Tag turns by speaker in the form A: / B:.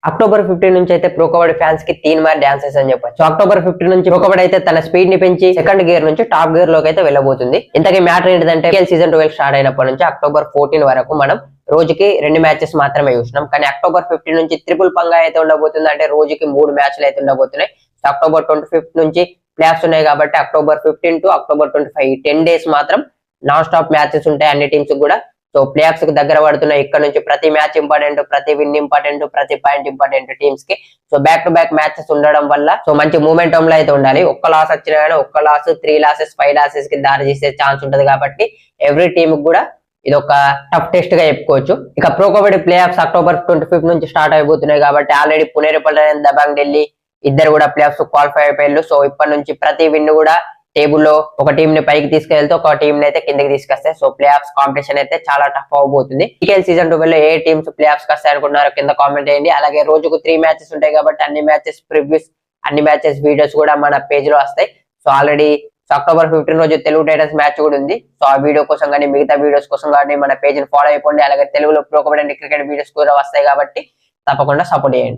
A: October 15 నుంచి అయితే pro kabaddi fans కి తీన్ మార్ డాన్సెస్ అని చెప్పొచ్చు. అక్టోబర్ 15 నుంచి ప్రో కబడ్డీ అయితే తన స్పీడ్ ని పెంచి సెకండ్ గేర్ నుంచి టాప్ గేర్ లోకి అయితే వెళ్ళబోతుంది. ఇంతకీ మ్యాటర్ ఏంటంటే సీజన్ 12 స్టార్ట్ అయినప్పటి నుంచి అక్టోబర్ 14 వరకు మనం రోజుకి 2 మ్యాచెస్ మాత్రమే చూసినాం. కానీ అక్టోబర్ 15 నుంచి ట్రిపుల్ పంగా అయితే ఉండబోతుంది. అంటే రోజుకి 3 మ్యాచ్లు అయితే ఉండబోతున్నాయి. అక్టోబర్ 25 నుంచి ప్లే ఆఫ్స్ ఉన్నాయి కాబట్టి అక్టోబర్ 15 టు అక్టోబర్ 25 10 డేస్ మాత్రం నాన్ స్టాప్ మ్యాచెస్ ఉంటాయి అన్ని టీమ్స్ కూడా. సో ప్లే ఆఫ్స్ కి దగ్గర పడుతున్నాయి. ఇక్కడ నుంచి ప్రతి మ్యాచ్ ఇంపార్టెంట్, ప్రతి విన్ ఇంపార్టెంట్, ప్రతి పాయింట్ ఇంపార్టెంట్ టీమ్స్ కి. So back to back matches ఉండడం వల్ల సో మంచి మూమెంటం లో అయితే ఉండాలి. ఒక్క లాస్ వచ్చినా కానీ ఒక్క లాస్ 3 లాసెస్ 5 లాసెస్ కి దారి చేసే ఛాన్స్ ఉంటది కాబట్టి ఎవ్రీ టీమ్ కూడా ఇది ఒక టఫ్ టెస్ట్ గా చెప్పుకోవచ్చు. ఇక pro kabaddi play offs October 25 నుంచి స్టార్ట్ అయిపోతున్నాయి కాబట్టి ఆల్రెడీ పునే రిపల్ దబాంగ్ ఢిల్లీ ఇద్దరు కూడా ప్లే ఆఫ్స్ క్వాలిఫై అయిపోయారు. సో ఇప్పటి నుంచి ప్రతి విన్ కూడా టేబుల్లో ఒక టీం ని పైకి తీసుకెళ్తే ఒక టీం ని అయితే కిందకి తీసుకొస్తాయి. సో ప్లే ఆఫ్స్ కాంపిటీషన్ అయితే చాలా టఫ్ అవబోతుంది. సీజన్ 12 లో ఏ టీమ్స్ ప్లే ఆఫ్స్ వస్తాయి అనుకుంటున్నారో కింద కామెంట్ చేయండి. అలాగే రోజుకు 3 మ్యాచెస్ ఉంటాయి కాబట్టి అన్ని మ్యాచెస్ ప్రివ్యూస్, అన్ని మ్యాచెస్ వీడియోస్ కూడా మన పేజ్ లో వస్తాయి. సో ఆల్రెడీ అక్టోబర్ 15 రోజు తెలుగు టైటన్స్ మ్యాచ్ కూడా ఉంది. సో ఆ వీడియో కోసం కానీ మిగతా వీడియోస్ కోసం కానీ మన పేజ్ ని ఫాలో అయిపోండి. అలాగే తెలుగులో ప్రో కబడ్డీ క్రికెట్ వీడియోస్ కూడా వస్తాయి కాబట్టి తప్పకుండా సపోర్ట్ చేయండి.